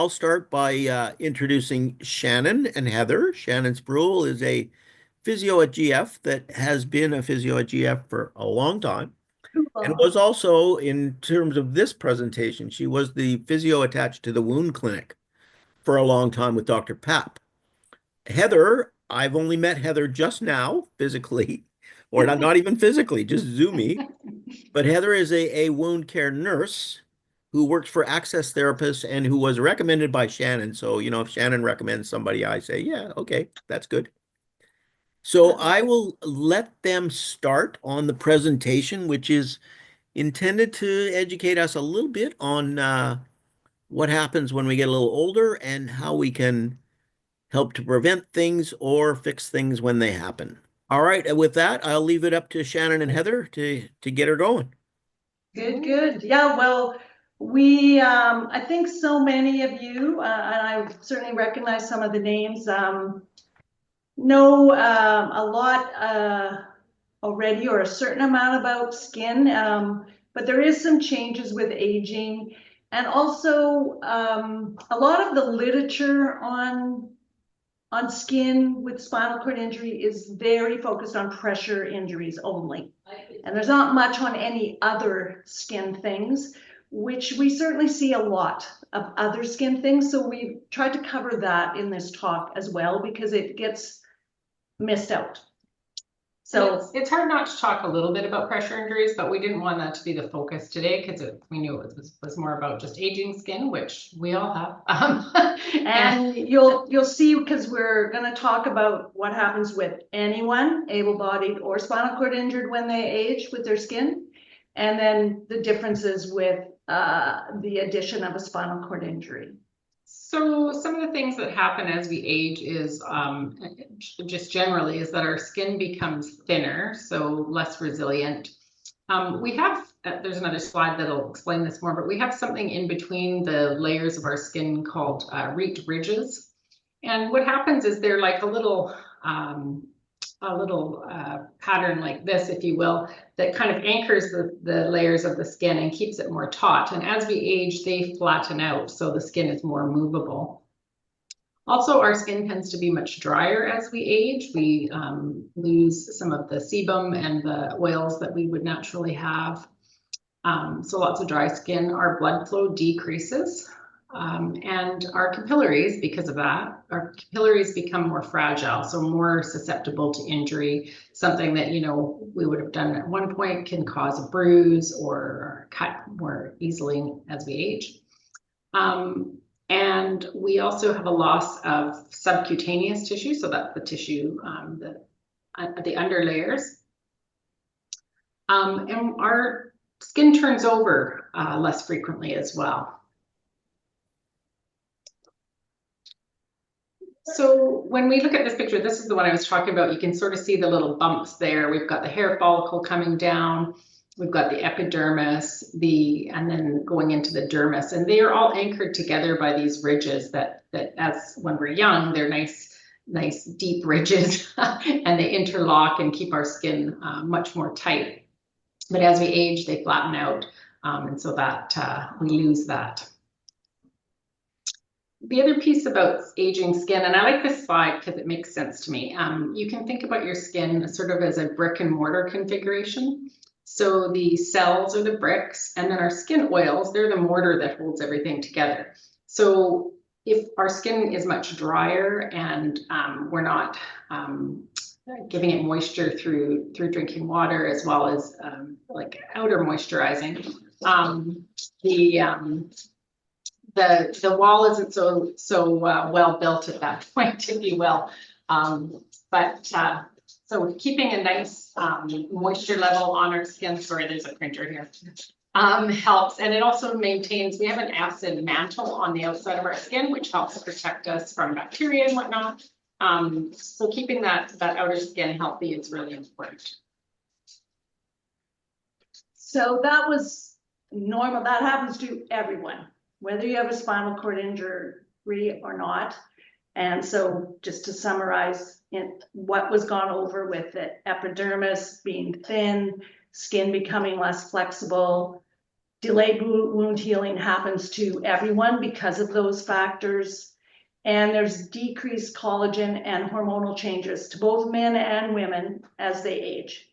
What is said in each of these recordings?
I'll start by introducing Shannon and Heather. Shannon Sproule is a physio at GF that has been a physio at GF for a long time and Cool. was also, in terms of this presentation, she was the physio attached to the wound clinic for a long time with Dr. Papp. Heather, I've only met Heather just now physically, or not even physically, just Zoomy. But Heather is a wound care nurse who works for Access Therapists and who was recommended by Shannon. So, if Shannon recommends somebody, I say, yeah, okay, that's good. So I will let them start on the presentation, which is intended to educate us a little bit on what happens when we get a little older and how we can help to prevent things or fix things when they happen. All right, and with that, I'll leave it up to Shannon and Heather to get her going. Good, good. Yeah, well, I think so many of you, and I certainly recognize some of the names, know a lot already, or a certain amount about skin, but there is some changes with aging. And also a lot of the literature on skin with spinal cord injury is very focused on pressure injuries only. And there's not much on any other skin things, which we certainly see a lot of other skin things. So we tried to cover that in this talk as well, because it gets missed out. So it's hard not to talk a little bit about pressure injuries, but we didn't want that to be the focus today because we knew it was more about just aging skin, which we all have. And you'll see, because we're going to talk about what happens with anyone, able-bodied or spinal cord injured, when they age with their skin, and then the differences with the addition of a spinal cord injury. So some of the things that happen as we age is just generally is that our skin becomes thinner, so less resilient. We have, there's another slide that'll explain this more, but we have something in between the layers of our skin called reed ridges. And what happens is they're like a little pattern like this, if you will, that kind of anchors the layers of the skin and keeps it more taut. And as we age, they flatten out, so the skin is more movable. Also, our skin tends to be much drier as we age. We lose some of the sebum and the oils that we would naturally have. So lots of dry skin. Our blood flow decreases. And our capillaries, because of that, our capillaries become more fragile, so more susceptible to injury. Something that, we would have done at one point can cause a bruise or cut more easily as we age. And we also have a loss of subcutaneous tissue, so that's the tissue, the under layers. And our skin turns over less frequently as well. So when we look at this picture, this is the one I was talking about. You can sort of see the little bumps there. We've got the hair follicle coming down. We've got the epidermis, and then going into the dermis, and they are all anchored together by these ridges that as when we're young, they're nice deep ridges, and they interlock and keep our skin much more tight. But as we age, they flatten out, and so that we lose that. The other piece about aging skin, and I like this slide because it makes sense to me. You can think about your skin sort of as a brick and mortar configuration. So the cells are the bricks, and then our skin oils, they're the mortar that holds everything together. So if our skin is much drier and we're not giving it moisture through drinking water, as well as like outer moisturizing, the wall isn't so well built at that point, if you will. So keeping a nice moisture level on our skin, sorry, there's a printer here, helps. And it also maintains, we have an acid mantle on the outside of our skin, which helps protect us from bacteria and whatnot. So keeping that outer skin healthy is really important. So that was normal. That happens to everyone, whether you have a spinal cord injury or not. And so just to summarize what was gone over with the epidermis being thin, skin becoming less flexible, delayed wound healing happens to everyone because of those factors. And there's decreased collagen and hormonal changes to both men and women as they age.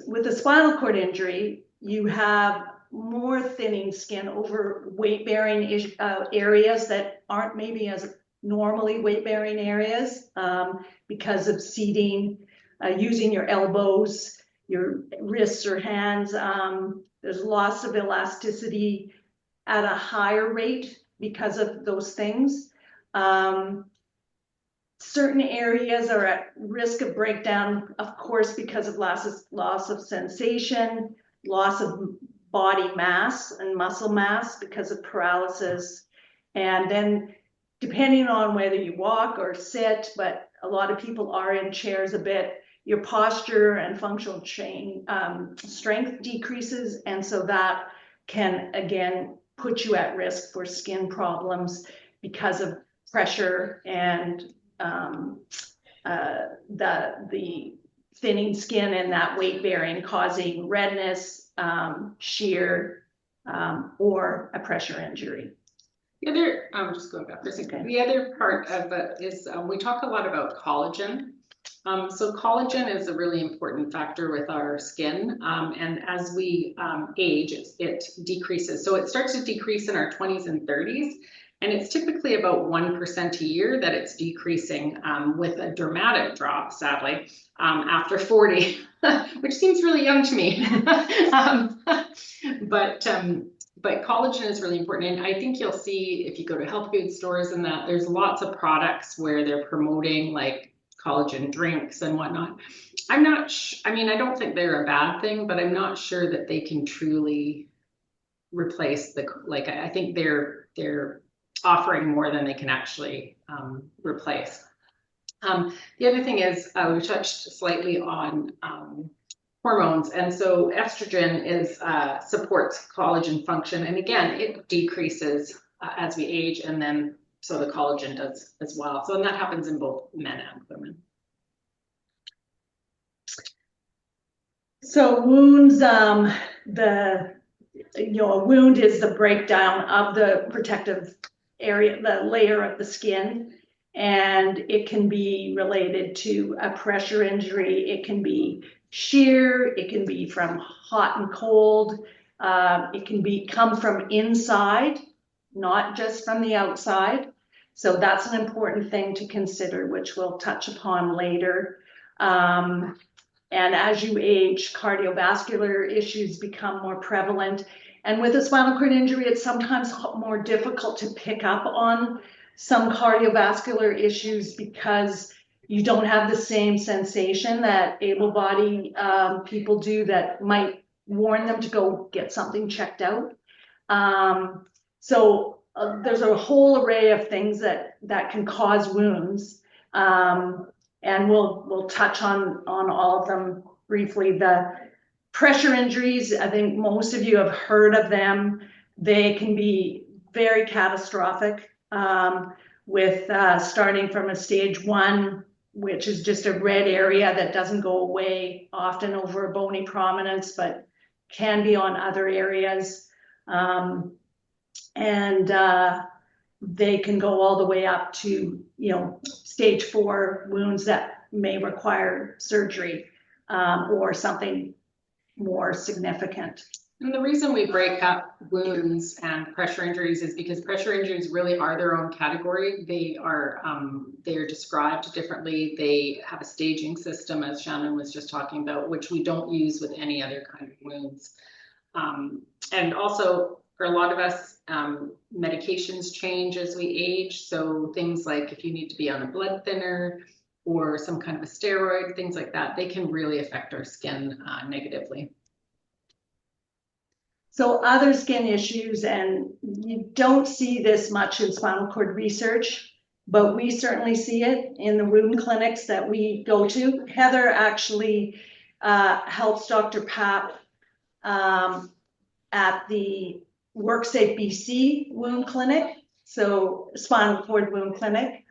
With the spinal cord injury, you have more thinning skin over weight-bearing areas that aren't maybe as normally weight-bearing areas because of seating, using your elbows, your wrists or hands. There's loss of elasticity at a higher rate because of those things. Certain areas are at risk of breakdown, of course, because of loss of sensation, loss of body mass and muscle mass because of paralysis. And then depending on whether you walk or sit, but a lot of people are in chairs a bit, your posture and functional strength decreases. And so that can, again, put you at risk for skin problems because of pressure and the thinning skin and that weight bearing causing redness, shear, or a pressure injury. The other, I'm just going back for a second. The other part of it is we talk a lot about collagen. So collagen is a really important factor with our skin, and as we age, it decreases. So it starts to decrease in our 20s and 30s, and it's typically about 1% a year that it's decreasing, with a dramatic drop, sadly, after 40, which seems really young to me. But collagen is really important, and I think you'll see if you go to health food stores and that there's lots of products where they're promoting like collagen drinks and whatnot. I'm not, I mean, I don't think they're a bad thing, but I'm not sure that they can truly replace the, like, I think they're offering more than they can actually replace. The other thing is we touched slightly on hormones, and so estrogen is supports collagen function, and again it decreases as we age, and then so the collagen does as well. So and that happens in both men and women. So wounds, a wound is the breakdown of the protective area, the layer of the skin, and it can be related to a pressure injury. It can be shear. It can be from hot and cold. It can come from inside, not just from the outside. So that's an important thing to consider, which we'll touch upon later. And as you age, cardiovascular issues become more prevalent. And with a spinal cord injury, it's sometimes more difficult to pick up on some cardiovascular issues because you don't have the same sensation that able-bodied people do that might warn them to go get something checked out. So there's a whole array of things that can cause wounds, and we'll touch on all of them briefly. The pressure injuries, I think most of you have heard of them. They can be very catastrophic, with starting from a stage 1, which is just a red area that doesn't go away often over a bony prominence, but can be on other areas. They can go all the way up to, stage 4 wounds that may require surgery or something more significant. And the reason we break up wounds and pressure injuries is because pressure injuries really are their own category. They are described differently. They have a staging system, as Shannon was just talking about, which we don't use with any other kind of wounds. And also for a lot of us, medications change as we age. So things like if you need to be on a blood thinner or some kind of a steroid, things like that, they can really affect our skin negatively. So other skin issues, and you don't see this much in spinal cord research, but we certainly see it in the wound clinics that we go to. Heather actually helps Dr. Papp at the WorkSafe BC wound clinic, so spinal cord wound clinic.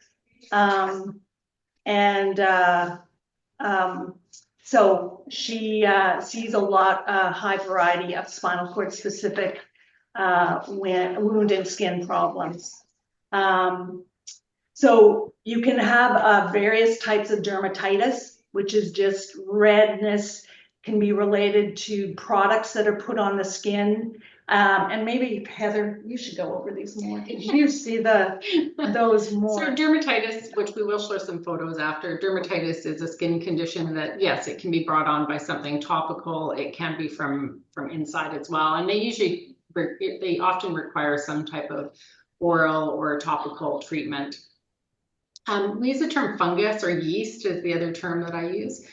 So she sees a high variety of spinal cord specific wound and skin problems. So you can have various types of dermatitis, which is just redness, can be related to products that are put on the skin. And maybe Heather, you should go over these more. Did you see those more? So dermatitis, which we will show some photos after, dermatitis is a skin condition that, yes, it can be brought on by something topical. It can be from inside as well. And they often require some type of oral or topical treatment. We use the term fungus or yeast is the other term that I use.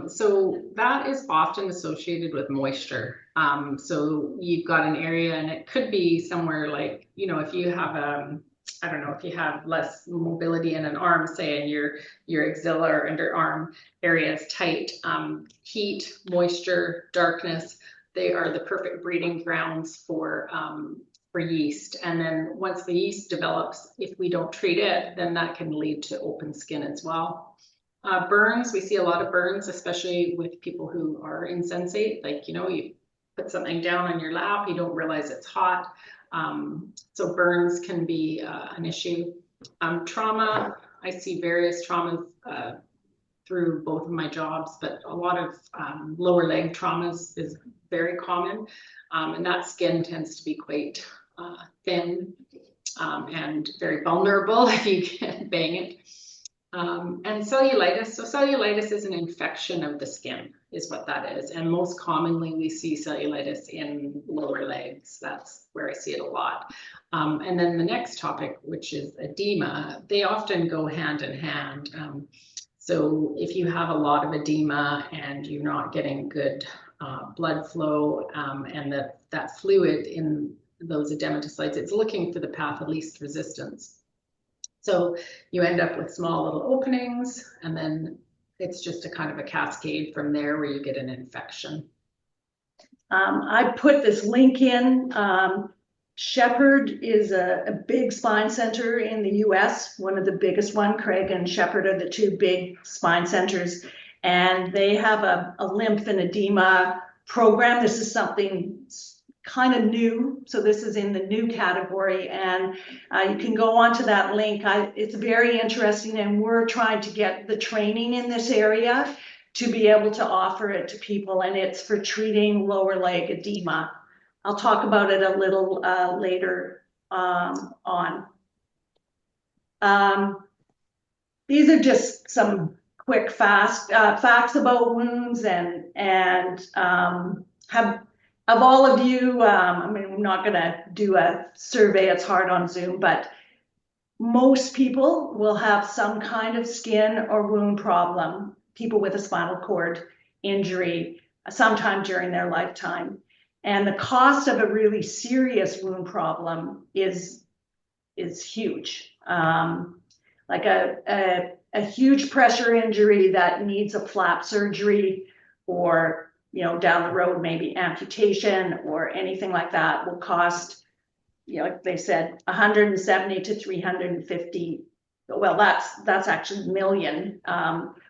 So that is often associated with moisture. So you've got an area and it could be somewhere like, you know, if you have I don't know, if you have less mobility in an arm, say, and your axilla or underarm area is tight, heat, moisture, darkness, they are the perfect breeding grounds for yeast. And then once the yeast develops, if we don't treat it, then that can lead to open skin as well. Burns, we see a lot of burns, especially with people who are insensate. Like, you know, you put something down on your lap, you don't realize it's hot. So burns can be an issue. Trauma, I see various traumas through both of my jobs, but a lot of lower leg traumas is very common. And that skin tends to be quite thin and very vulnerable if you can bang it. And cellulitis. So cellulitis is an infection of the skin, is what that is. And most commonly we see cellulitis in lower legs. That's where I see it a lot. And then the next topic, which is edema, they often go hand in hand. So if you have a lot of edema and you're not getting good blood flow and that fluid in those edematous, it's looking for the path of least resistance. So you end up with small little openings, and then it's just a kind of a cascade from there where you get an infection. I put this link in. Shepherd is a big spine center in the US, one of the biggest one. Craig and Shepherd are the two big spine centers, and they have a lymph and edema program. This is something kind of new, so this is in the new category, and you can go onto that link. It's very interesting, and we're trying to get the training in this area to be able to offer it to people, and it's for treating lower leg edema. I'll talk about it a little later on. These are just some quick facts about wounds, and have of all of you, I mean, I'm not going to do a survey, it's hard on Zoom, but most people will have some kind of skin or wound problem, people with a spinal cord injury, sometime during their lifetime. And the cost of a really serious wound problem is huge. Like a huge pressure injury that needs a flap surgery, or you know, down the road, maybe amputation or anything like that, will cost, you know, like they said, 170 to 350. Well, that's actually million,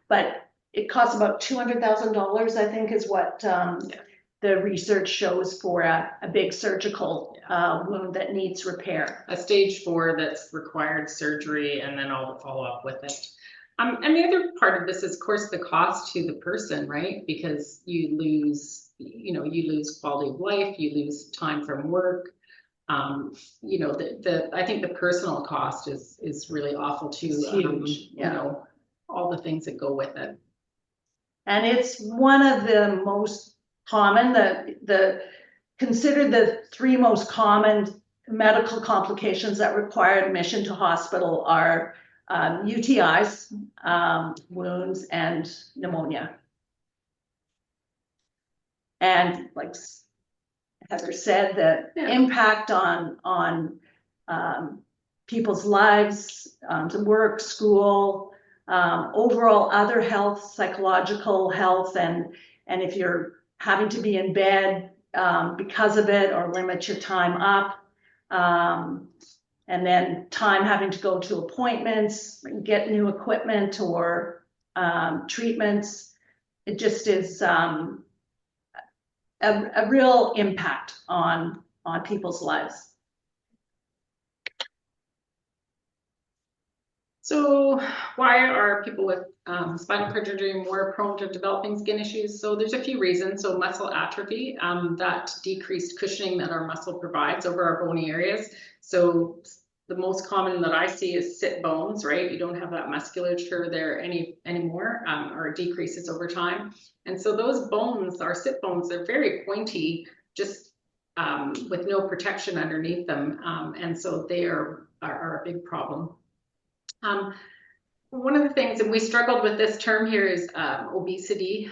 but it costs about $200,000, I think, is what the research shows for a big surgical wound that needs repair. A stage 4 that's required surgery, and then all the follow-up with it. And the other part of this is, of course, the cost to the person, right? Because you lose quality of life, you lose time from work. You know, I think the personal cost is really awful too. Huge. You know, all the things that go with it. And it's one of the most common, considered the 3 most common medical complications that require admission to hospital are UTIs, wounds, and pneumonia. And like Heather said, the impact on people's lives, to work, school, overall other health, psychological health, and if you're having to be in bed because of it, or limit your time up, and then time having to go to appointments, get new equipment or treatments. it just is a real impact on people's lives. So why are people with spinal cord injury more prone to developing skin issues? So there's a few reasons. So muscle atrophy, that decreased cushioning that our muscle provides over our bony areas. So the most common that I see is sit bones, right? You don't have that musculature there anymore, or it decreases over time. And so those bones, our sit bones, they're very pointy, just with no protection underneath them. And so they are a big problem. One of the things, and we struggled with this term here, is obesity.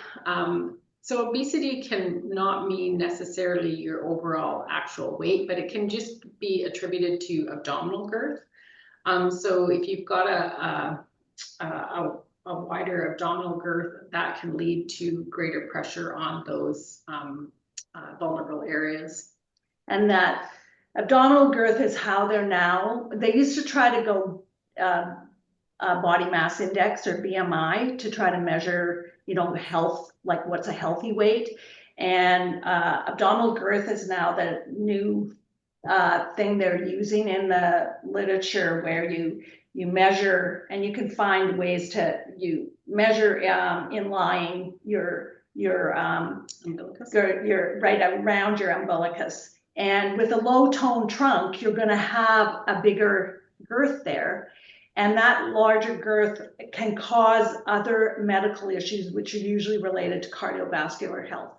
So obesity can not mean necessarily your overall actual weight, but it can just be attributed to abdominal girth. So if you've got a wider abdominal girth, that can lead to greater pressure on those vulnerable areas. And that abdominal girth is how they're now. They used to try to go body mass index or BMI to try to measure, you know, health, like what's a healthy weight. And abdominal girth is now the new thing they're using in the literature, where you measure, and you can find ways to measure in line your umbilicus, your right around your umbilicus. And with a low tone trunk, you're going to have a bigger girth there. And that larger girth can cause other medical issues, which are usually related to cardiovascular health.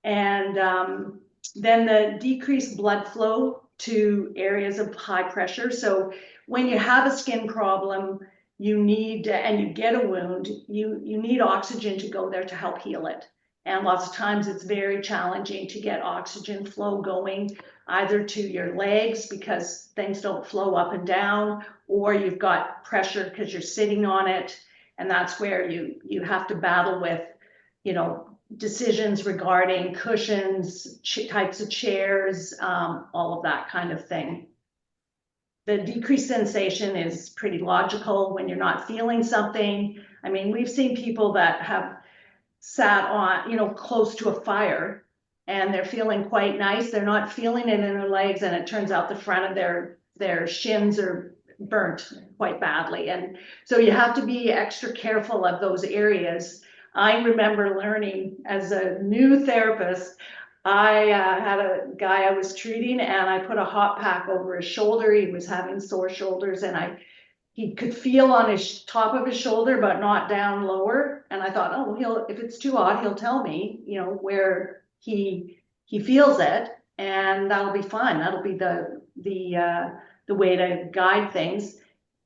Then the decreased blood flow to areas of high pressure. So when you have a skin problem, you need, and you get a wound, you need oxygen to go there to help heal it. And lots of times it's very challenging to get oxygen flow going, either to your legs because things don't flow up and down, or you've got pressure because you're sitting on it. And that's where you have to battle with, you know, decisions regarding cushions, types of chairs, all of that kind of thing. The decreased sensation is pretty logical when you're not feeling something. I mean, we've seen people that have sat on, you know, close to a fire, and they're feeling quite nice. They're not feeling it in their legs, and it turns out the front of their shins are burnt quite badly. And so you have to be extra careful of those areas. I remember learning as a new therapist, I had a guy I was treating, and I put a hot pack over his shoulder. He was having sore shoulders, and he could feel on his top of his shoulder, but not down lower. And I thought, oh, if it's too hot, he'll tell me, you know, where he feels it, and that'll be fine. That'll be the way to guide things.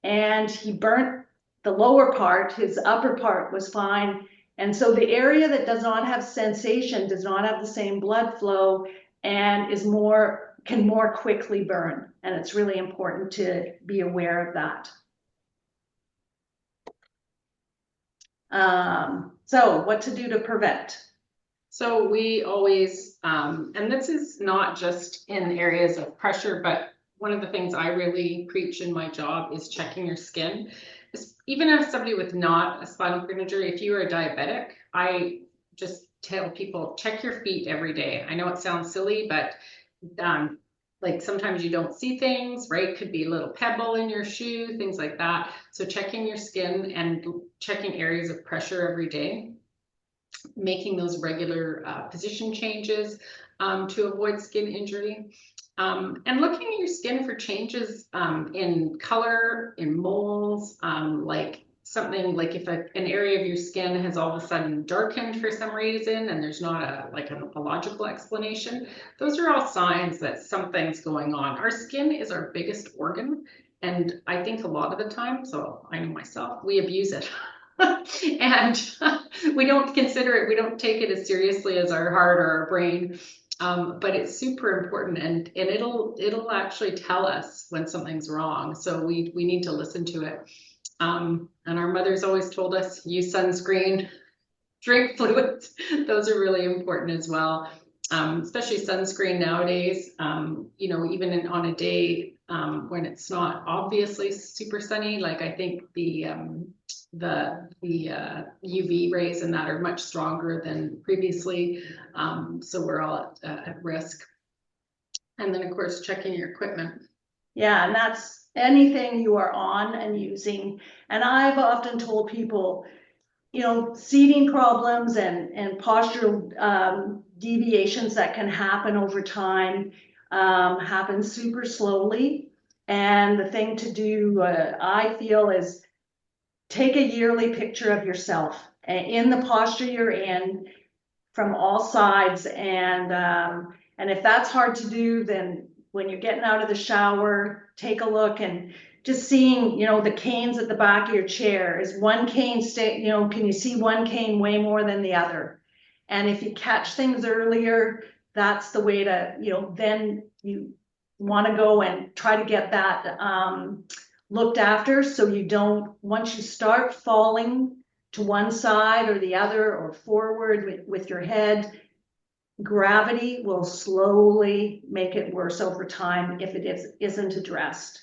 And he burnt the lower part. His upper part was fine. And so the area that does not have sensation, does not have the same blood flow, and can more quickly burn. And it's really important to be aware of that. So what to do to prevent? So we always, and this is not just in areas of pressure, but one of the things I really preach in my job is checking your skin. Even as somebody with not a spinal cord injury, if you are a diabetic, I just tell people, check your feet every day. I know it sounds silly, but like sometimes you don't see things, right? Could be a little pebble in your shoe, things like that. So checking your skin and checking areas of pressure every day, making those regular position changes to avoid skin injury. And looking at your skin for changes in color, in moles, like something like if an area of your skin has all of a sudden darkened for some reason and there's not a logical explanation, those are all signs that something's going on. Our skin is our biggest organ, and I think a lot of the time, so I know myself, we abuse it. And we don't consider it, we don't take it as seriously as our heart or our brain. But it's super important, and it'll actually tell us when something's wrong. So we need to listen to it. And our mothers always told us, use sunscreen, drink fluids. Those are really important as well. Especially sunscreen nowadays. You know, even on a day when it's not obviously super sunny. Like I think the UV rays in that are much stronger than previously, so we're all at risk. And then of course checking your equipment. Yeah, and that's anything you are on and using. And I've often told people, you know, seating problems and postural deviations that can happen over time happen super slowly. And the thing to do, I feel, is take a yearly picture of yourself in the posture you're in from all sides. And if that's hard to do, then when you're getting out of the shower, take a look and just seeing, you know, the canes at the back of your chair. Is one cane you know, can you see one cane way more than the other? And if you catch things earlier, that's the way to, you know, then you want to go and try to get that looked after, so you don't, once you start falling to one side or the other or forward with your head, gravity will slowly make it worse over time if it isn't addressed.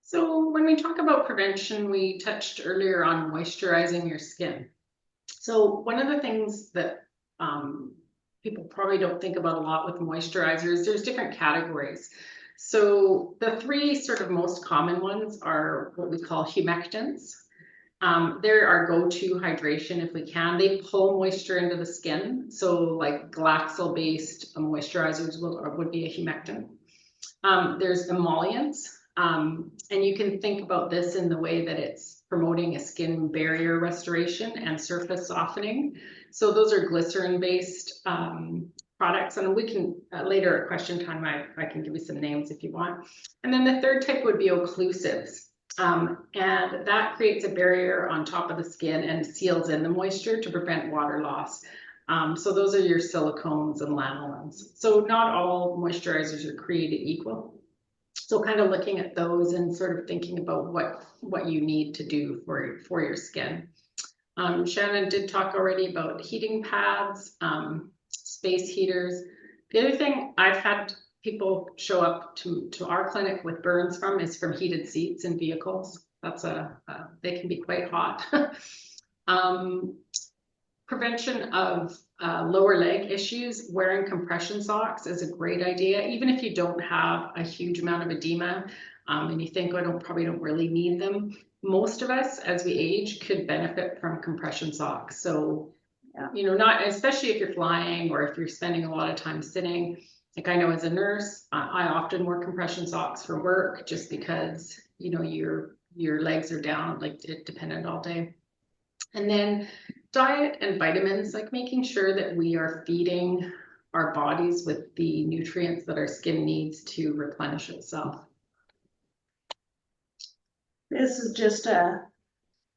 So when we talk about prevention, we touched earlier on moisturizing your skin. So one of the things that people probably don't think about a lot with moisturizers, there's different categories. So the three sort of most common ones are what we call humectants. They're our go-to hydration if we can. They pull moisture into the skin. So like Glaxol-based moisturizers would be a humectant. There's emollients, and you can think about this in the way that it's promoting a skin barrier restoration and surface softening. So those are glycerin-based products, and we can later at question time I can give you some names if you want. And then the third type would be occlusives. And that creates a barrier on top of the skin and seals in the moisture to prevent water loss. So those are your silicones and lanolins. So not all moisturizers are created equal. So kind of looking at those and sort of thinking about what you need to do for your skin. Shannon did talk already about heating pads, space heaters. The other thing I've had people show up to our clinic with burns is from heated seats in vehicles. That's they can be quite hot. Prevention of lower leg issues, wearing compression socks is a great idea, even if you don't have a huge amount of edema and you think, I probably don't really need them. Most of us as we age could benefit from compression socks. So, you know, not especially if you're flying or if you're spending a lot of time sitting. Like I know as a nurse, I often wear compression socks for work just because, you know, your legs are down, like dependent all day. And then diet and vitamins, like making sure that we are feeding our bodies with the nutrients that our skin needs to replenish itself. This is just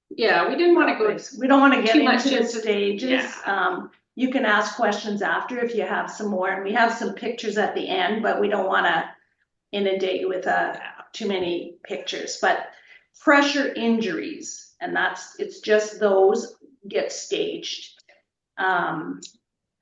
yeah, we didn't want to go. We don't want to get much into the stages. Yeah. You can ask questions after if you have some more, and we have some pictures at the end, but we don't want to inundate you with too many pictures. But pressure injuries, and it's just those get staged. And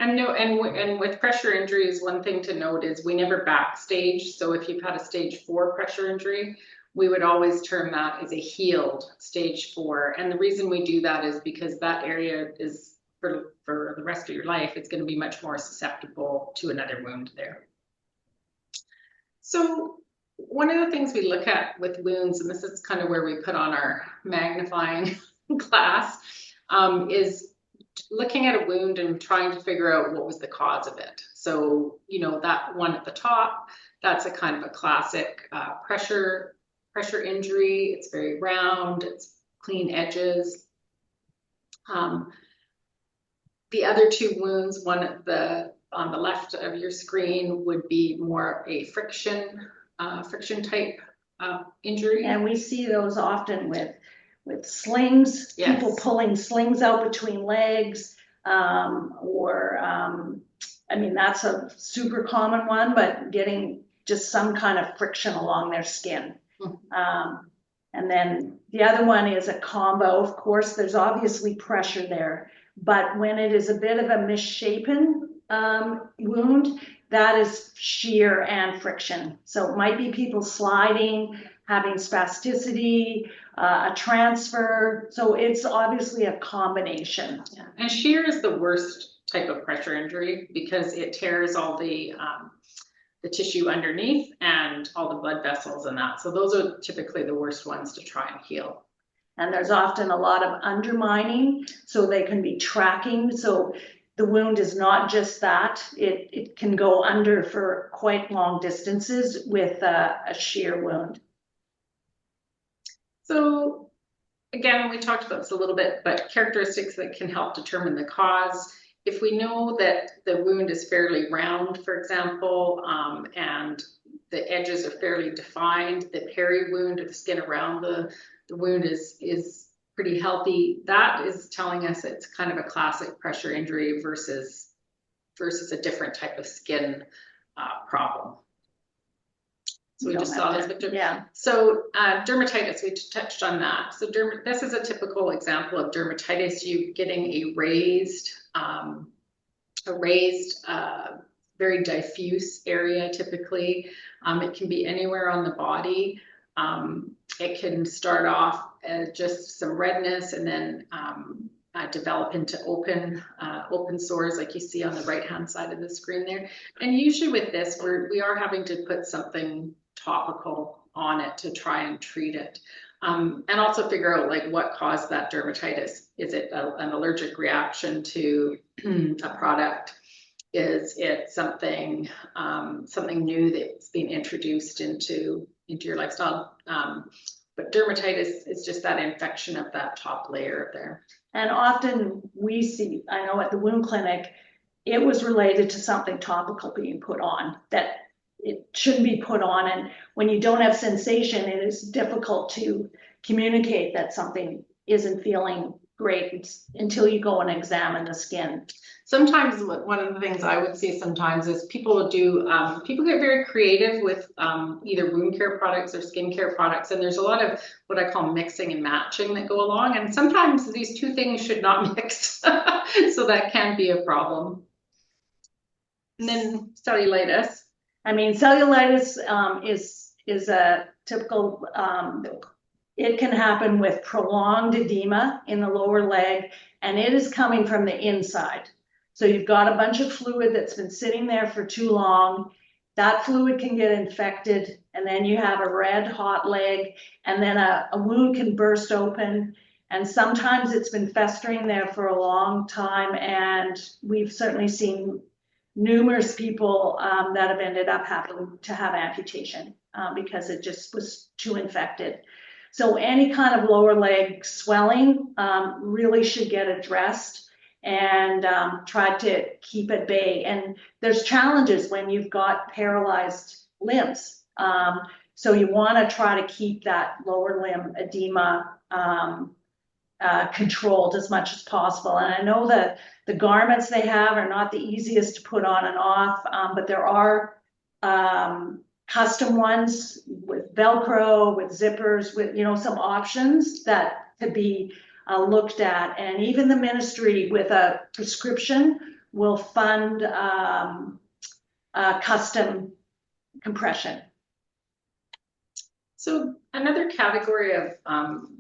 with pressure injuries, one thing to note is we never backstage. So if you've had a stage 4 pressure injury, we would always term that as a healed stage 4. And the reason we do that is because that area is for the rest of your life, it's going to be much more susceptible to another wound there. So one of the things we look at with wounds, and this is kind of where we put on our magnifying glass, is looking at a wound and trying to figure out what was the cause of it. So, you know, that one at the top, that's a kind of a classic pressure injury. It's very round, it's clean edges. The other two wounds, one at on the left of your screen would be more a friction type injury. And we see those often with slings, yes. People pulling slings out between legs, I mean, that's a super common one, but getting just some kind of friction along their skin. And then the other one is a combo. Of course, there's obviously pressure there, but when it is a bit of a misshapen wound, that is shear and friction. So it might be people sliding, having spasticity, a transfer. So it's obviously a combination. Yeah. And shear is the worst type of pressure injury because it tears all the tissue underneath and all the blood vessels and that. So those are typically the worst ones to try and heal. And there's often a lot of undermining, so they can be tracking. So the wound is not just that, it can go under for quite long distances with a shear wound. So again, we talked about this a little bit, but characteristics that can help determine the cause. If we know that the wound is fairly round, for example, and the edges are fairly defined, the peri wound or the skin around the wound is pretty healthy, that is telling us it's kind of a classic pressure injury versus a different type of skin problem. So we just saw this picture. Yeah. So dermatitis, we touched on that. So this is a typical example of dermatitis. You getting a raised, very diffuse area typically. It can be anywhere on the body. It can start off as just some redness and then develop into open sores like you see on the right hand side of the screen there. And usually with this, we are having to put something topical on it to try and treat it. And also figure out like what caused that dermatitis. Is it an allergic reaction to a product? Is it something new that's been introduced into your lifestyle? But dermatitis is just that infection of that top layer there. And often we see, I know at the wound clinic, it was related to something topical being put on that it shouldn't be put on. And when you don't have sensation, it is difficult to communicate that something isn't feeling great until you go and examine the skin. Sometimes one of the things I would see sometimes is people get very creative with either wound care products or skincare products. And there's a lot of what I call mixing and matching that go along. And sometimes these two things should not mix. So that can be a problem. And then cellulitis. I mean, cellulitis is a typical, it can happen with prolonged edema in the lower leg, and it is coming from the inside. So you've got a bunch of fluid that's been sitting there for too long. That fluid can get infected, and then you have a red hot leg, and then a wound can burst open. And sometimes it's been festering there for a long time, and we've certainly seen numerous people that have ended up having to have amputation because it just was too infected. So any kind of lower leg swelling really should get addressed and try to keep at bay. And there's challenges when you've got paralyzed limbs. So you want to try to keep that lower limb edema controlled as much as possible. And I know that the garments they have are not the easiest to put on and off, but there are custom ones with Velcro, with zippers, with, some options that could be looked at. And even the ministry with a prescription will fund custom compression. So another category of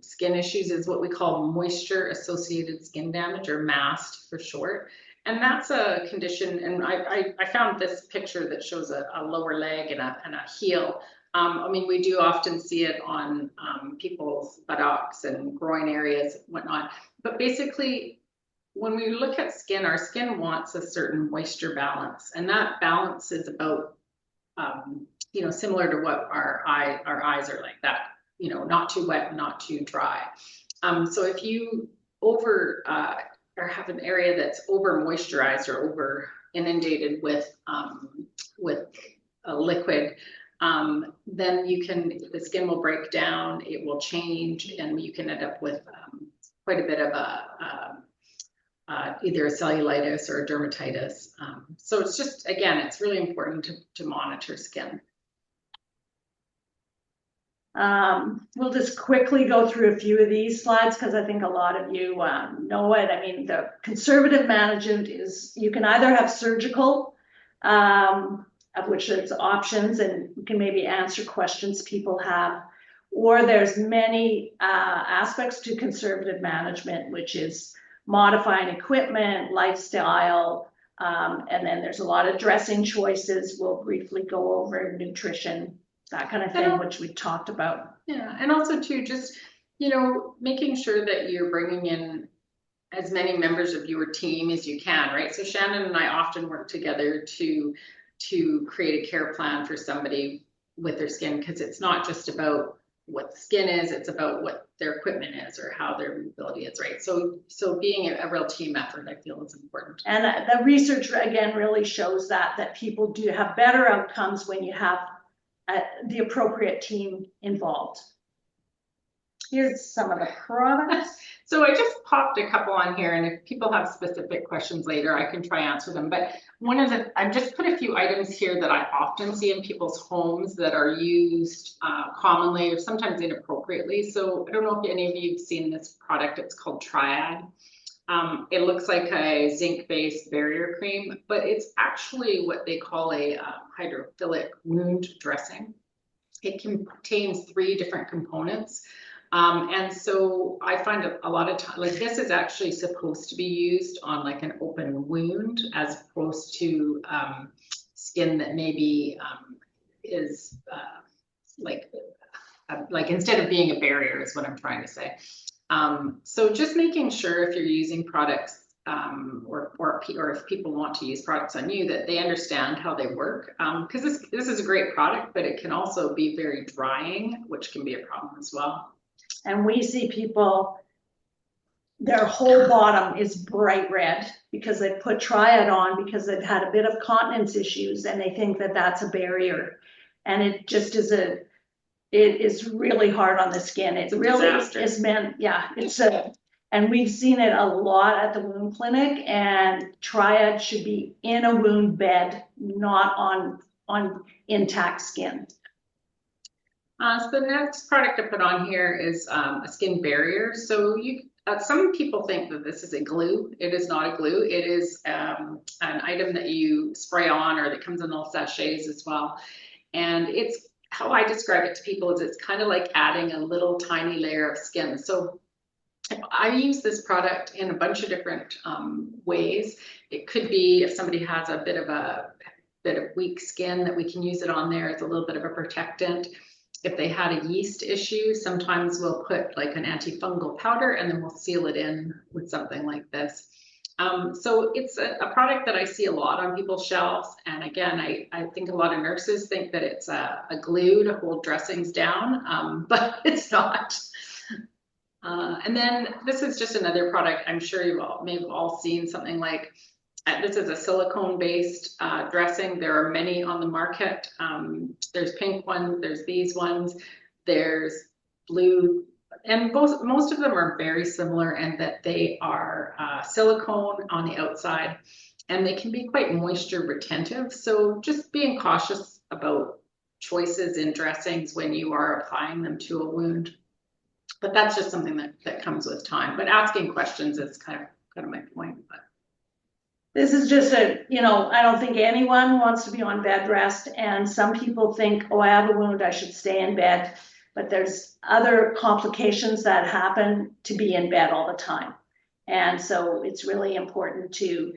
skin issues is what we call moisture associated skin damage, or MAST for short. And that's a condition, and I found this picture that shows a lower leg and a heel. I mean, we do often see it on people's buttocks and groin areas and whatnot. But basically, when we look at skin, our skin wants a certain moisture balance, and that balance is about similar to what our eyes are like that, not too wet, not too dry. So if you or have an area that's over moisturized or over inundated with a liquid, then the skin will break down, it will change, and you can end up with quite a bit of either a cellulitis or a dermatitis. So it's just, again, it's really important to monitor skin. We'll just quickly go through a few of these slides because I think a lot of you know it. I mean, the conservative management is, you can either have surgical, of which there's options, and you can maybe answer questions people have, or there's many aspects to conservative management, which is modifying equipment, lifestyle, and then there's a lot of dressing choices. We'll briefly go over nutrition, that kind of thing, which we talked about. Yeah, and also too, just, you know, making sure that you're bringing in as many members of your team as you can, right? So Shannon and I often work together to create a care plan for somebody with their skin, because it's not just about what the skin is, it's about what their equipment is or how their mobility is, right? So being a real team effort, I feel, is important. And the research again really shows that people do have better outcomes when you have the appropriate team involved. Here's some of the products. So I just popped a couple on here, and if people have specific questions later, I can try answer them. But one of the, I've just put a few items here that I often see in people's homes that are used commonly or sometimes inappropriately. So I don't know if any of you have seen this product. It's called Triad. It looks like a zinc-based barrier cream, but it's actually what they call a hydrophilic wound dressing. It contains 3 different components. And so I find a lot of time, like, this is actually supposed to be used on like an open wound as opposed to skin that maybe is like instead of being a barrier is what I'm trying to say. So just making sure if you're using products or if people want to use products on you, that they understand how they work, because this is a great product, but it can also be very drying, which can be a problem as well. And we see people, their whole bottom is bright red because they put Triad on because they've had a bit of continence issues and they think that that's a barrier. And it just is it is really hard on the skin. It really is meant, yeah, and we've seen it a lot at the wound clinic, and Triad should be in a wound bed, not on intact skin. So the next product I put on here is a skin barrier. So some people think that this is a glue. It is not a glue. It is an item that you spray on, or that comes in little sachets as well. And it's, how I describe it to people is it's kind of like adding a little tiny layer of skin. So I use this product in a bunch of different ways. It could be if somebody has a bit of weak skin, that we can use it on there as a little bit of a protectant. If they had a yeast issue, sometimes we'll put like an antifungal powder and then we'll seal it in with something like this. So it's a product that I see a lot on people's shelves. And again, I think a lot of nurses think that it's a glue to hold dressings down, but it's not. And then this is just another product. I'm sure you may have all seen something like, this is a silicone-based dressing. There are many on the market. There's pink ones, there's these ones, there's blue, and most of them are very similar in that they are silicone on the outside, and they can be quite moisture retentive. So just being cautious about choices in dressings when you are applying them to a wound. But that's just something that comes with time. But asking questions is kind of my point. But this is just I don't think anyone wants to be on bed rest. And some people think, oh, I have a wound, I should stay in bed. But there's other complications that happen to be in bed all the time. And so it's really important to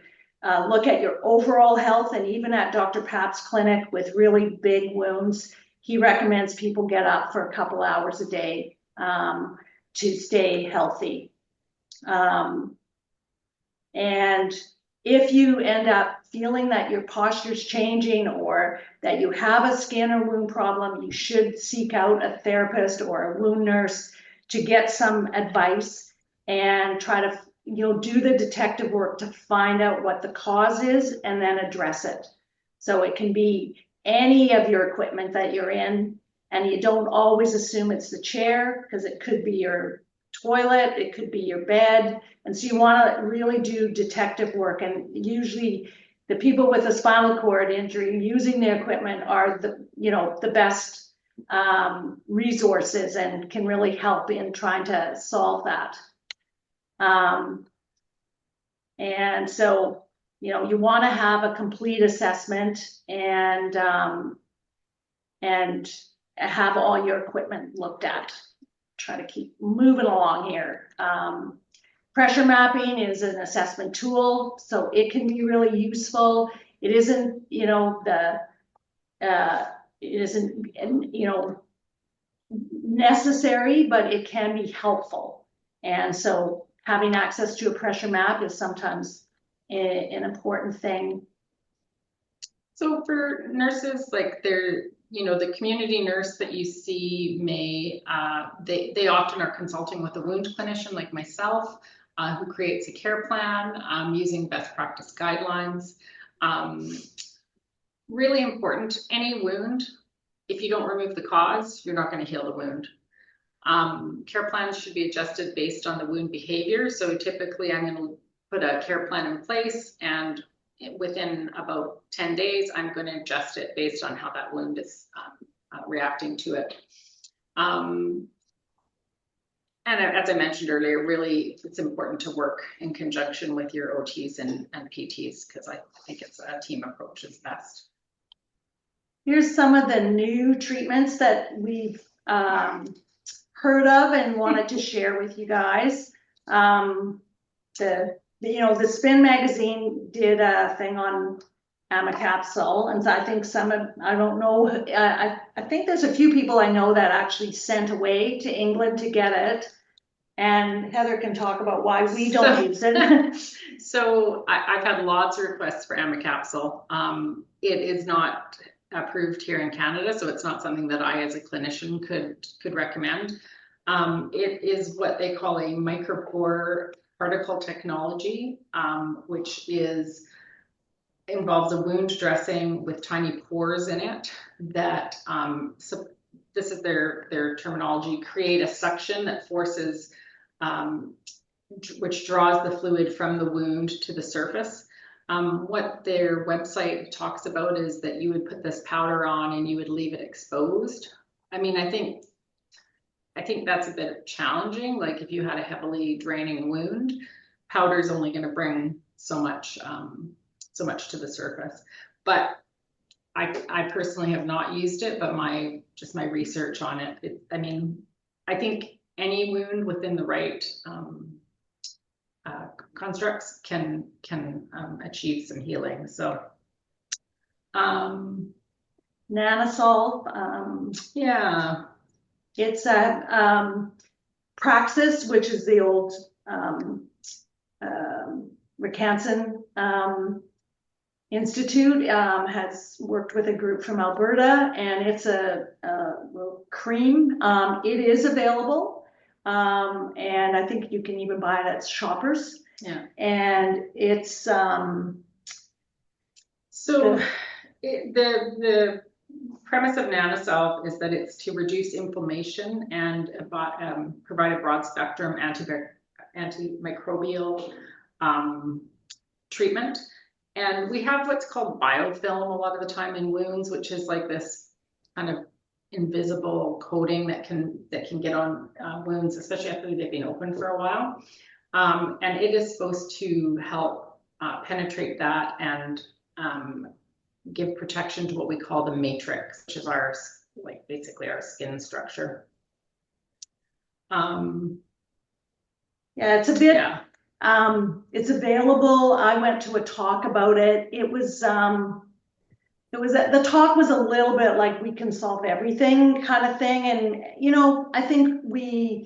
look at your overall health. And even at Dr. Papp's clinic with really big wounds, he recommends people get up for a couple hours a day to stay healthy. And if you end up feeling that your posture's changing or that you have a skin or wound problem, you should seek out a therapist or a wound nurse to get some advice and try to do the detective work to find out what the cause is and then address it. So it can be any of your equipment that you're in, and you don't always assume it's the chair, because it could be your toilet, it could be your bed. And so you want to really do detective work. And usually the people with a spinal cord injury using their equipment are the best resources and can really help in trying to solve that. And so, you know, you want to have a complete assessment and have all your equipment looked at. Try to keep moving along here. Pressure mapping is an assessment tool, so it can be really useful. It isn't, you know, it isn't, you know, necessary, but it can be helpful. And so having access to a pressure map is sometimes an important thing. So for nurses, like they're, you know, the community nurse that you see may, they often are consulting with a wound clinician like myself, who creates a care plan using best practice guidelines. Really important, any wound, if you don't remove the cause, you're not going to heal the wound. Care plans should be adjusted based on the wound behavior. So typically I'm going to put a care plan in place, and within about 10 days, I'm going to adjust it based on how that wound is reacting to it. And as I mentioned earlier, really, it's important to work in conjunction with your OTs and PTs, because I think it's a team approach is best. Here's some of the new treatments that we've heard of and wanted to share with you guys. You know, the Spin magazine did a thing on Amicapsol, and I think I don't know, I think there's a few people I know that actually sent away to England to get it. And Heather can talk about why we don't use it. So I've had lots of requests for Amicapsol. It is not approved here in Canada, so it's not something that I as a clinician could recommend. It is what they call a micropore particle technology, which involves a wound dressing with tiny pores in it that, so this is their terminology, create a suction that forces, which draws the fluid from the wound to the surface. What their website talks about is that you would put this powder on and you would leave it exposed. I mean, I think that's a bit challenging. Like if you had a heavily draining wound, powder is only going to bring so much to the surface. But I personally have not used it, but my research on it, I mean, I think any wound within the right constructs can achieve some healing. So Nanosol, yeah, it's a Praxis, which is the old Rick Hansen Institute, has worked with a group from Alberta, and it's a little cream. It is available, and I think you can even buy it at Shoppers. yeah. And it's so the premise of Nanosol is that it's to reduce inflammation and provide a broad spectrum antimicrobial treatment. And we have what's called biofilm a lot of the time in wounds, which is like this kind of invisible coating that can get on wounds, especially after they've been open for a while. And it is supposed to help penetrate that and give protection to what we call the matrix, which is basically our skin structure. yeah, it's a bit. Yeah. It's available. I went to a talk about it. The talk was a little bit like we can solve everything kind of thing. And, you know, I think I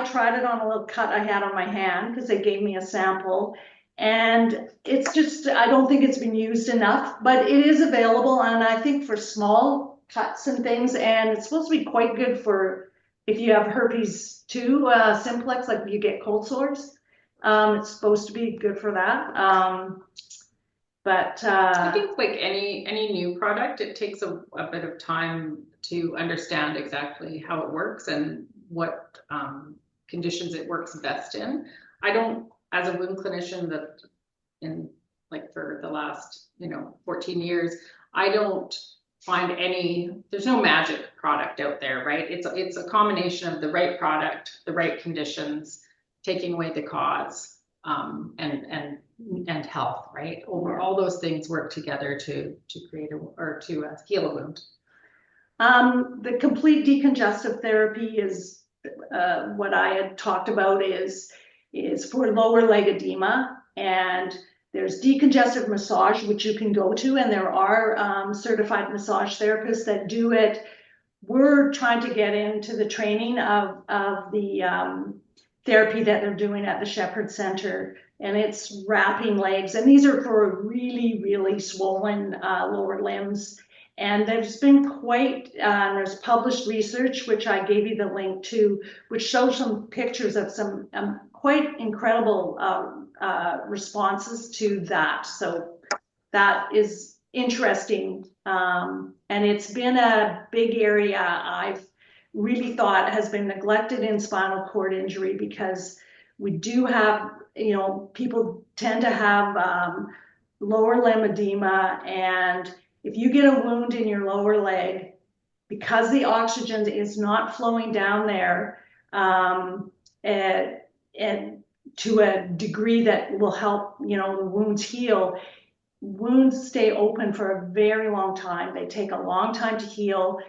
tried it on a little cut I had on my hand because they gave me a sample, and it's just, I don't think it's been used enough, but it is available. And I think for small cuts and things, and it's supposed to be quite good for if you have herpes too, simplex, like you get cold sores. It's supposed to be good for that. But I think like any new product, it takes a bit of time to understand exactly how it works and what conditions it works best in. I don't, as a wound clinician for the last 14 years, I don't find there's no magic product out there, right? It's a combination of the right product, the right conditions, taking away the cause, and health, right? All those things work together to create to heal a wound. The complete decongestive therapy is what I had talked about is for lower leg edema, and there's decongestive massage, which you can go to, and there are certified massage therapists that do it. We're trying to get into the training of the therapy that they're doing at the Shepherd Center, and it's wrapping legs, and these are for really, really swollen lower limbs. And there's been there's published research, which I gave you the link to, which shows some pictures of some quite incredible responses to that. So that is interesting. And it's been a big area I've really thought has been neglected in spinal cord injury, because we do have, people tend to have lower limb edema, and if you get a wound in your lower leg, because the oxygen is not flowing down there, and to a degree that will help, the wounds heal, wounds stay open for a very long time. They take a long time to heal.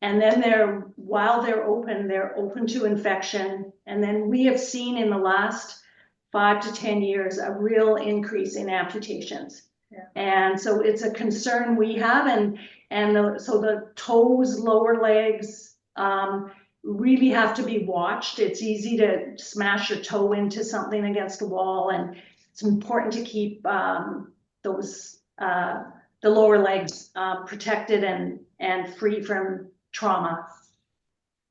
And then while they're open to infection. And then we have seen in the last 5 to 10 years, a real increase in amputations. Yeah. And so it's a concern we have, so the toes, lower legs really have to be watched. It's easy to smash your toe into something against a wall, and it's important to keep the lower legs protected and free from trauma.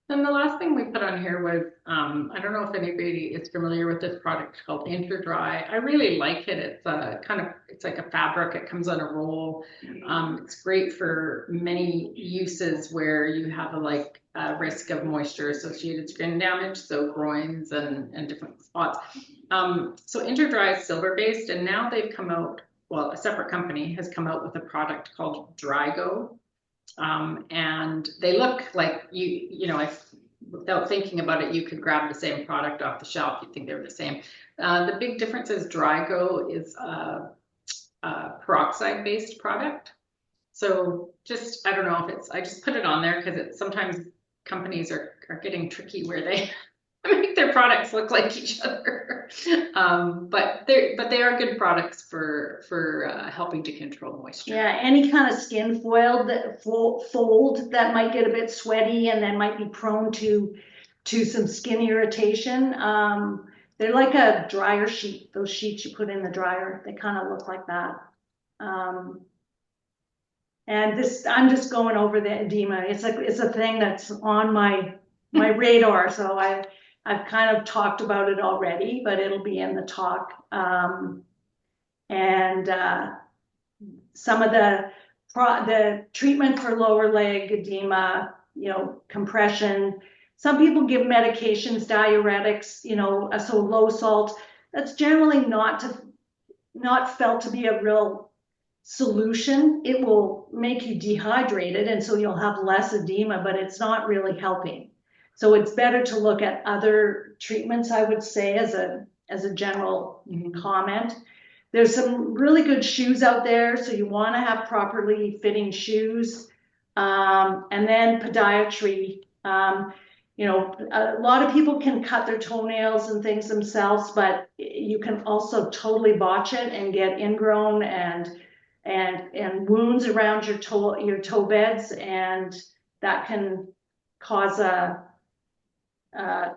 And the last thing we put on here was, I don't know if anybody is familiar with this product called InterDry. I really like it. It's it's like a fabric. It comes on a roll. It's great for many uses where you have a risk of moisture associated skin damage, so groins and different spots. So InterDry is silver based, and now they've come out, a separate company has come out with a product called DryGo. And they look like without thinking about it, you could grab the same product off the shelf. You'd think they're the same. The big difference is DryGo is a peroxide based product. So I don't know if I just put it on there because sometimes companies are getting tricky where they make their products look like each other. But they are good products for helping to control moisture. Yeah, any kind of skin fold that might get a bit sweaty and then might be prone to some skin irritation. They're like a dryer sheet. Those sheets you put in the dryer, they kind of look like that. And I'm just going over the edema. It's a thing that's on my radar. So I've kind of talked about it already, but it'll be in the talk. Some of the treatment for lower leg edema, compression. Some people give medications, diuretics, so low salt. That's generally not felt to be a real solution. It will make you dehydrated, and so you'll have less edema, but it's not really helping. So it's better to look at other treatments, I would say, as a general comment. There's some really good shoes out there, so you want to have properly fitting shoes. And then podiatry. A lot of people can cut their toenails and things themselves, but you can also totally botch it and get ingrown and wounds around your toe beds, and that can cause a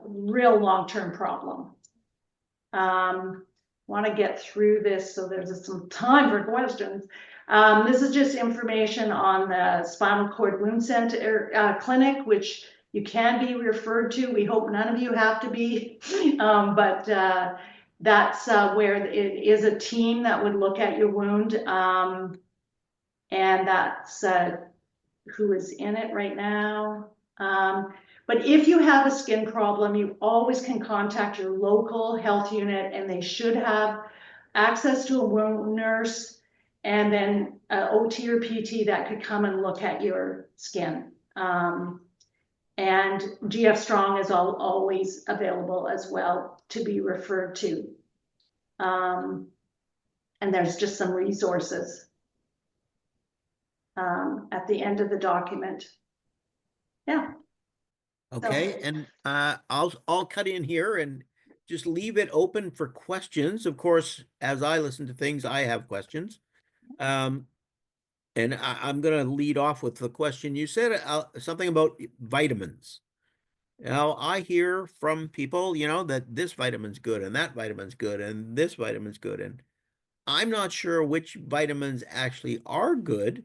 real long-term problem. Want to get through this so there's some time for questions. This is just information on the Spinal Cord Wound Center clinic, which you can be referred to. We hope none of you have to be, but that's where it is a team that would look at your wound, and that's who is in it right now. But if you have a skin problem, you always can contact your local health unit, and they should have access to a wound nurse. and then OT or PT that could come and look at your skin. And GF Strong is always available as well to be referred to. And there's just some resources at the end of the document. Yeah. Okay, and I'll cut in here and just leave it open for questions. Of course, as I listen to things, I have questions. And I'm going to lead off with the question. You said something about vitamins. Now, I hear from people, you know, that this vitamin's good and that vitamin's good and this vitamin's good. And I'm not sure which vitamins actually are good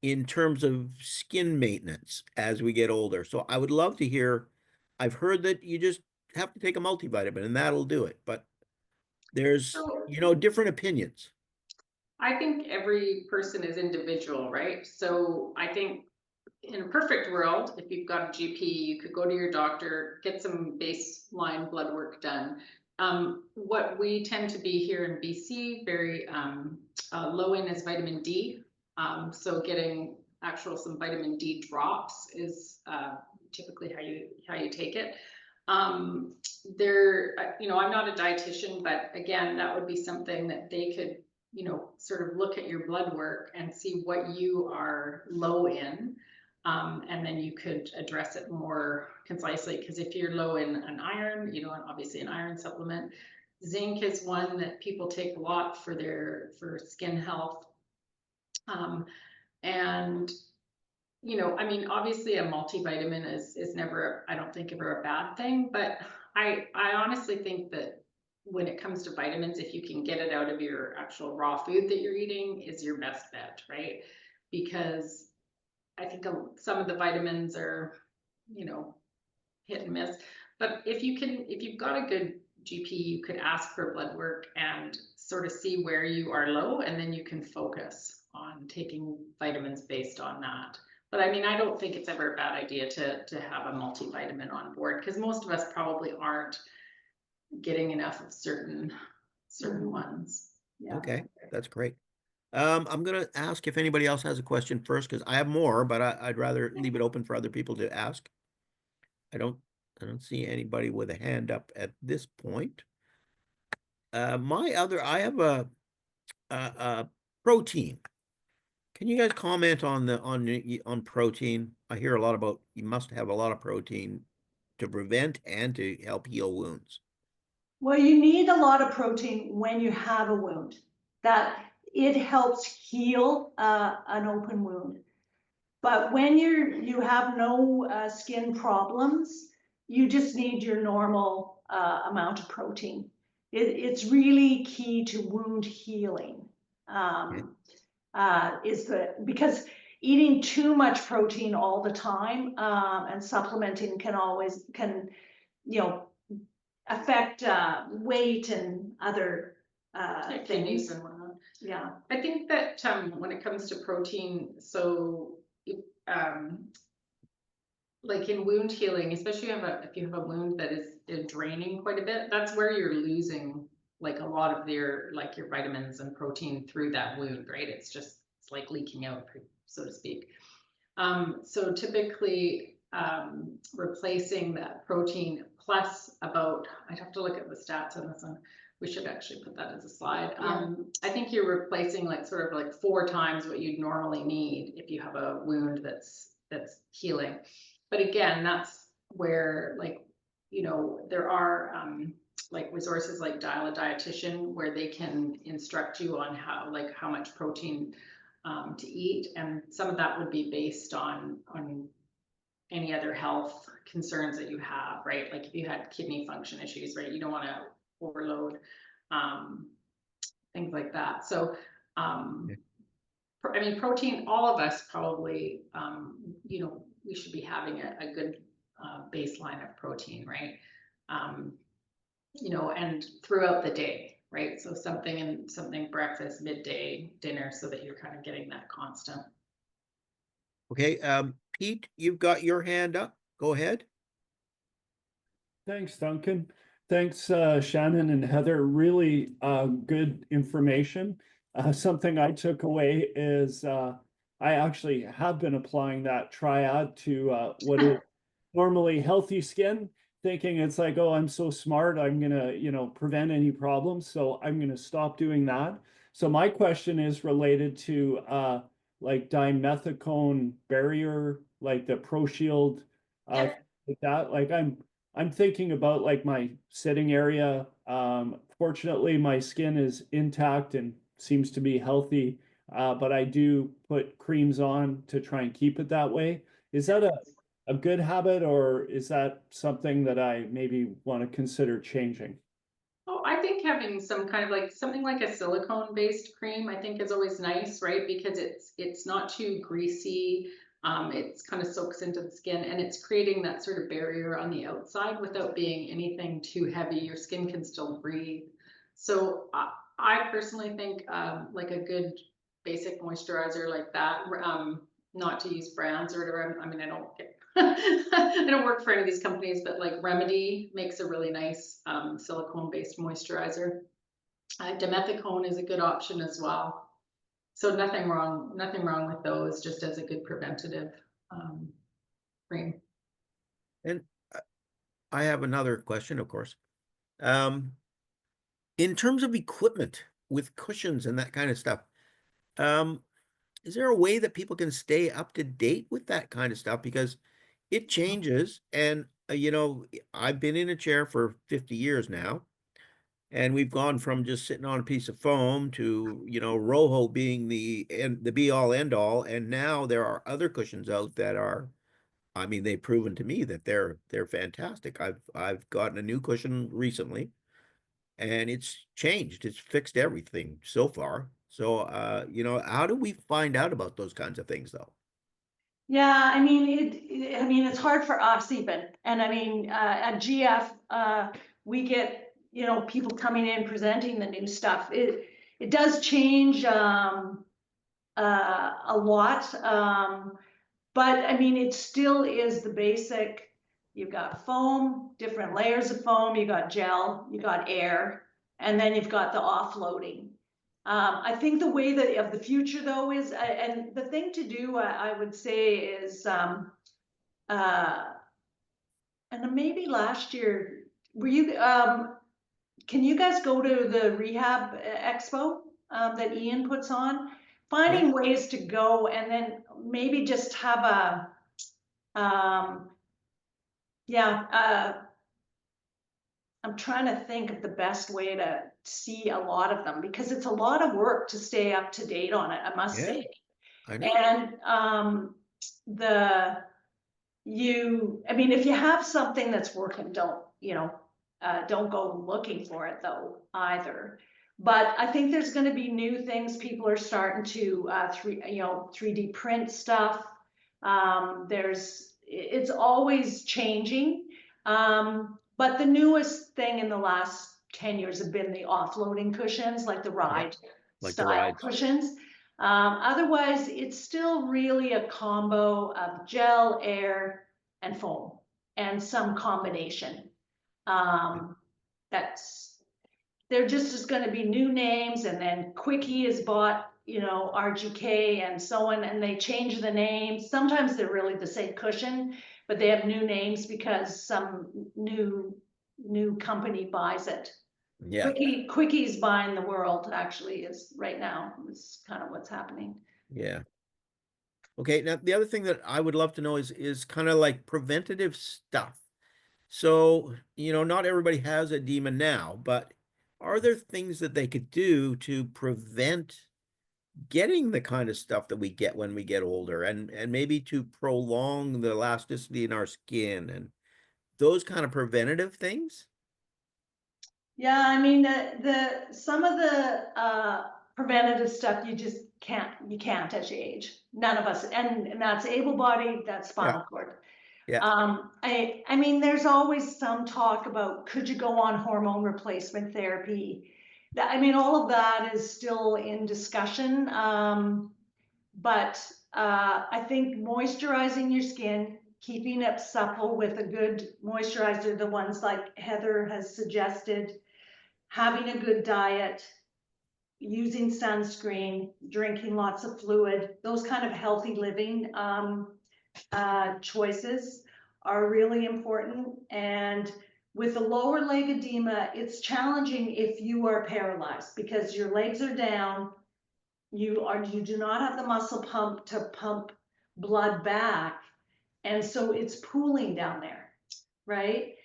in terms of skin maintenance as we get older. So I would love to hear. I've heard that you just have to take a multivitamin and that'll do it. But there's, you know, different opinions. I think every person is individual, right? So I think in a perfect world, if you've got a GP, you could go to your doctor, get some baseline blood work done. What we tend to be here in BC, very low in is vitamin D. So getting some vitamin D drops is typically how you take it. You know, I'm not a dietitian, but again, that would be something that they could, you know, sort of look at your blood work and see what you are low in. And then you could address it more concisely, because if you're low in an iron, you know, and obviously an iron supplement, zinc is one that people take a lot for skin health. And, you know, I mean, obviously a multivitamin is never, I don't think, ever a bad thing, but I honestly think that when it comes to vitamins, if you can get it out of your actual raw food that you're eating, is your best bet, right? Because I think some of the vitamins are, you know, hit and miss. But if you've got a good GP, you could ask for blood work and sort of see where you are low, and then you can focus on taking vitamins based on that. But I mean, I don't think it's ever a bad idea to have a multivitamin on board, because most of us probably aren't getting enough of certain ones. Yeah. Okay, that's great. I'm going to ask if anybody else has a question first, because I have more, but I'd rather leave it open for other people to ask. I don't see anybody with a hand up at this point. I have a protein. Can you guys comment on protein? I hear a lot about you must have a lot of protein to prevent and to help heal wounds. Well, you need a lot of protein when you have a wound. That it helps heal an open wound. But when you have no skin problems, you just need your normal amount of protein. It's really key to wound healing. Because eating too much protein all the time and supplementing can you know, affect weight and other things and whatnot. Yeah, I think that when it comes to protein, so like in wound healing, especially if you have a wound that is draining quite a bit, that's where you're losing like a lot of your vitamins and protein through that wound, right? It's like leaking out, so to speak. So typically replacing that protein plus I'd have to look at the stats on this one. We should actually put that as a slide. I think you're replacing sort of 4 times what you'd normally need if you have a wound that's healing. But again, that's where you know, there are resources like Dial a Dietitian, where they can instruct you on how much protein to eat, and some of that would be based on any other health concerns that you have, right? Like if you had kidney function issues, right? You don't want to overload things like that. So I mean, protein, all of us probably, you know, we should be having a good baseline of protein, right? You know, and throughout the day, right? So something breakfast, midday, dinner, so that you're kind of getting that constant. Okay, Pete, you've got your hand up. Go ahead. Thanks, Duncan. Thanks, Shannon and Heather. Really good information. something I took away is I actually have been applying that triad to what is normally healthy skin, thinking it's like, oh, I'm so smart, I'm gonna, prevent any problems. So I'm gonna stop doing that. So my question is related to like dimethicone barrier, like the ProShield, Yep. like that. Like I'm thinking about like my sitting area. Fortunately, my skin is intact and seems to be healthy, but I do put creams on to try and keep it that way. Is that a good habit, or is that something that I maybe want to consider changing? Oh, I think having some kind of like something like a silicone based cream, I think is always nice, right? Because it's not too greasy. It's kind of soaks into the skin and it's creating that sort of barrier on the outside without being anything too heavy. Your skin can still breathe. So I personally think like a good basic moisturizer like that, not to use brands or whatever. I mean, I don't get I don't work for any of these companies, but like Remedy makes a really nice silicone-based moisturizer. Dimethicone is a good option as well. So nothing wrong with those, just as a good preventative cream. And I have another question, of course. In terms of equipment with cushions and that kind of stuff, is there a way that people can stay up to date with that kind of stuff? Because it changes. And, I've been in a chair for 50 years now, and we've gone from just sitting on a piece of foam to, Roho being the be all end all. And now there are other cushions out that are, I mean, they've proven to me that they're fantastic. I've gotten a new cushion recently, and it's changed. It's fixed everything so far. So, how do we find out about those kinds of things, though? Yeah, I mean, it's hard for us even. And I mean, at GF, we get, people coming in presenting the new stuff. It does change, a lot. But I mean, it still is the basic. You've got foam, different layers of foam, you got gel, you got air, and then you've got the offloading. I think the way that of the future though is, and the thing to do, I would say is, and maybe last year, were you, can you guys go to the rehab expo that Ian puts on? Finding ways to go and then maybe just have I'm trying to think of the best way to see a lot of them because it's a lot of work to stay up to date on it, I must say. I know. And I mean, if you have something that's working, don't go looking for it though either. But I think there's going to be new things. People are starting to 3D print stuff. It's always changing. But the newest thing in the last 10 years have been the offloading cushions, like the ride style cushions. Otherwise, it's still really a combo of gel, air, and foam, and some combination. There just is going to be new names, and then Quickie is bought, RGK and so on, and they change the names. Sometimes they're really the same cushion, but they have new names because some new company buys it. Yeah. Quickie's buying the world, actually, is right now. Is kind of what's happening. Yeah. Okay. Now, the other thing that I would love to know is kind of like preventative stuff. So, not everybody has edema now, but are there things that they could do to prevent getting the kind of stuff that we get when we get older, and maybe to prolong the elasticity in our skin and those kind of preventative things? Yeah, I mean, some of the preventative stuff you just can't as you age. None of us, and that's able-bodied, that's spinal cord. Yeah. I mean, there's always some talk about could you go on hormone replacement therapy? I mean, all of that is still in discussion. But I think moisturizing your skin, keeping it supple with a good moisturizer, the ones like Heather has suggested, having a good diet, using sunscreen, drinking lots of fluid, those kind of healthy living choices are really important. And with the lower leg edema, it's challenging if you are paralyzed because your legs are down, you do not have the muscle pump to pump blood back, and so it's pooling down there, right?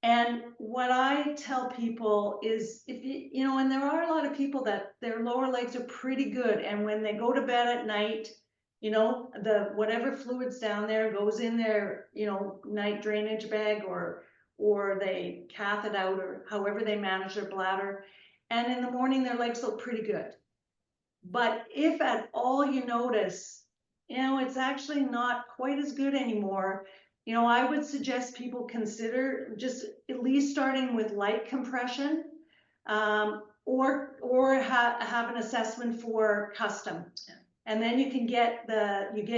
And what I tell people is, if you know, and there are a lot of people that their lower legs are pretty good, and when they go to bed at night, you know, the whatever fluids down there goes in their, you know, night drainage bag, or they cath it out, or however they manage their bladder, and in the morning their legs look pretty good. But if at all you notice, you know, it's actually not quite as good anymore, you know, I would suggest people consider just at least starting with light compression, or have an assessment for custom. And then you can get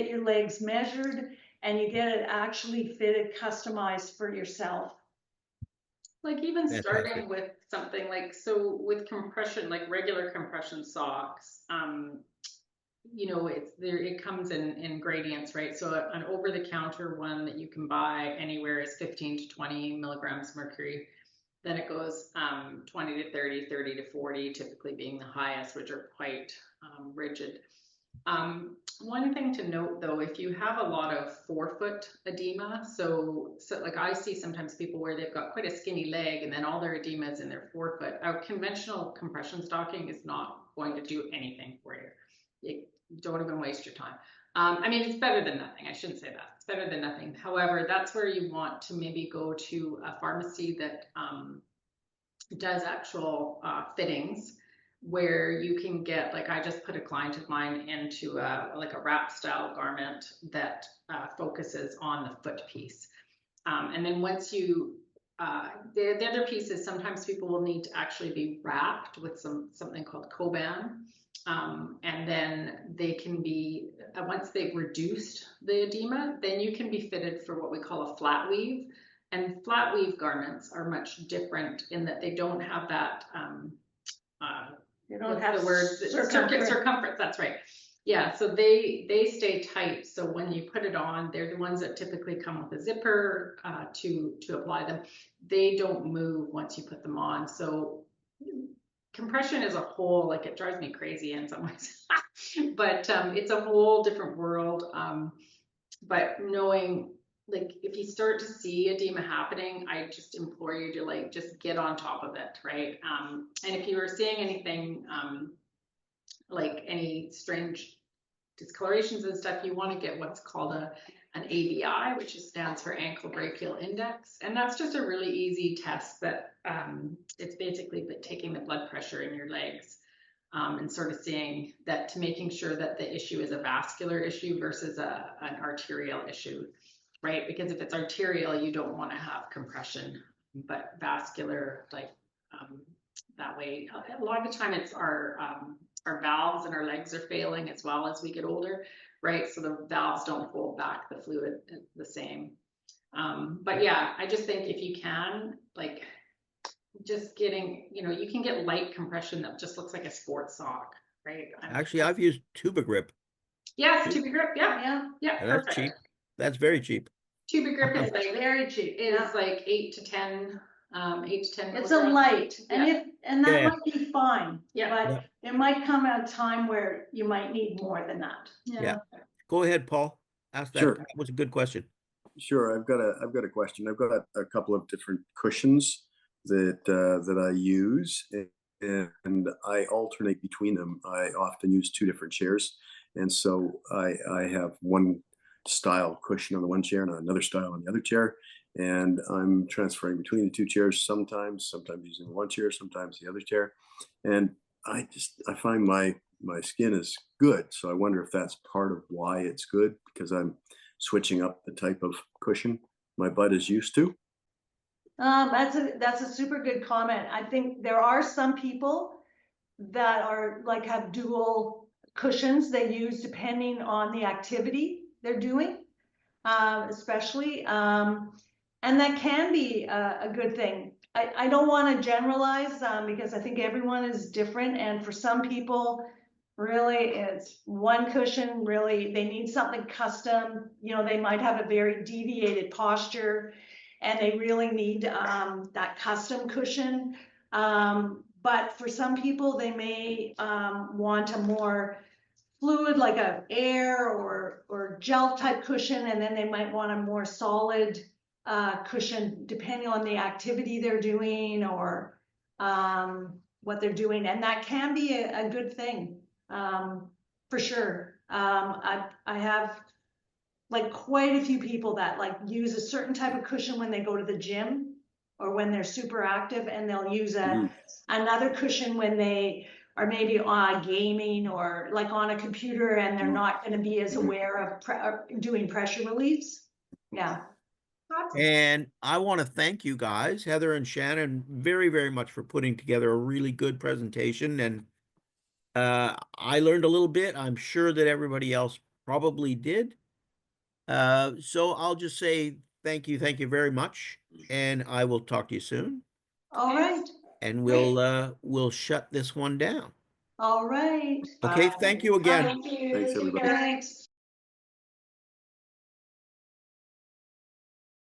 your legs measured, and you get it actually fitted, customized for yourself. Like even Fantastic. starting with something like, so with compression, like regular compression socks, you know, it comes in gradients, right? So an over-the-counter one that you can buy anywhere is 15 to 20 milligrams mercury. Then it goes 20 to 30, 30 to 40, typically being the highest, which are quite rigid. One thing to note though, if you have a lot of forefoot edema, so like I see sometimes people where they've got quite a skinny leg and then all their edema is in their forefoot, our conventional compression stocking is not going to do anything for you. You don't even waste your time. I mean, it's better than nothing. I shouldn't say that. It's better than nothing. However, that's where you want to maybe go to a pharmacy that does actual fittings, where you can get, like I just put a client of mine into like a wrap style garment that focuses on the foot piece. And then once you, the other piece is sometimes people will need to actually be wrapped with something called Coban. And then they can be, once they've reduced the edema, then you can be fitted for what we call a flat weave. And flat weave garments are much different in that they don't have that, You don't have the word circumference, that's right. Yeah, so they stay tight. So when you put it on, they're the ones that typically come with a zipper to apply them. They don't move once you put them on. So compression is a whole, like, it drives me crazy in some ways, but it's a whole different world. But knowing, like, if you start to see edema happening, I just implore you to, like, just get on top of it, right? And if you are seeing anything, like any strange discolorations and stuff, you want to get what's called an ABI, which stands for ankle brachial index. And that's just a really easy test that it's basically taking the blood pressure in your legs and sort of seeing that, to making sure that the issue is a vascular issue versus an arterial issue, right? Because if it's arterial, you don't want to have compression, but vascular, like that way, a lot of the time it's our valves and our legs are failing as well as we get older, right? So the valves don't hold back the fluid the same. But yeah, I just think if you can, like, just getting, you know, you can get light compression that just looks like a sports sock, right? Actually, I've used Tuba Grip. Yes, Tuba Grip, yeah, And that's perfect. cheap. That's very cheap. Tuba Grip is like very cheap. It's like 8 to 10. It's a light, and that Yeah. might be fine. Yeah. But there might come a time where you might need more than that. Yeah. Go ahead, Paul. Ask that. Sure. That was a good question. Sure, I've got a question. I've got a couple of different cushions that I use, and I alternate between them. I often use two different chairs, and so I have one style cushion on the one chair and another style on the other chair, and I'm transferring between the two chairs sometimes using one chair, sometimes the other chair, and I find my skin is good. So I wonder if that's part of why it's good, because I'm switching up the type of cushion my butt is used to. That's a super good comment. I think there are some people that are like have dual cushions they use depending on the activity they're doing, especially, and that can be a good thing. I don't want to generalize because I think everyone is different, and for some people, really it's one cushion. Really, they need something custom. You know, they might have a very deviated posture, and they really need that custom cushion. But for some people, they may want a more fluid, like a air or gel type cushion, and then they might want a more solid cushion depending on the activity they're doing or what they're doing, and that can be a good thing for sure. I have like quite a few people that like use a certain type of cushion when they go to the gym or when they're super active, and they'll use another cushion when they are maybe gaming or like on a computer, and they're not going to be as aware of doing pressure reliefs. Yeah. And I want to thank you guys, Heather and Shannon, very, very much for putting together a really good presentation. And I learned a little bit. I'm sure that everybody else probably did. So I'll just say thank you very much, and I will talk to you soon. All right. And we'll shut this one down. All right. Okay, thank you again. Thank you. Thanks, everybody. Thanks.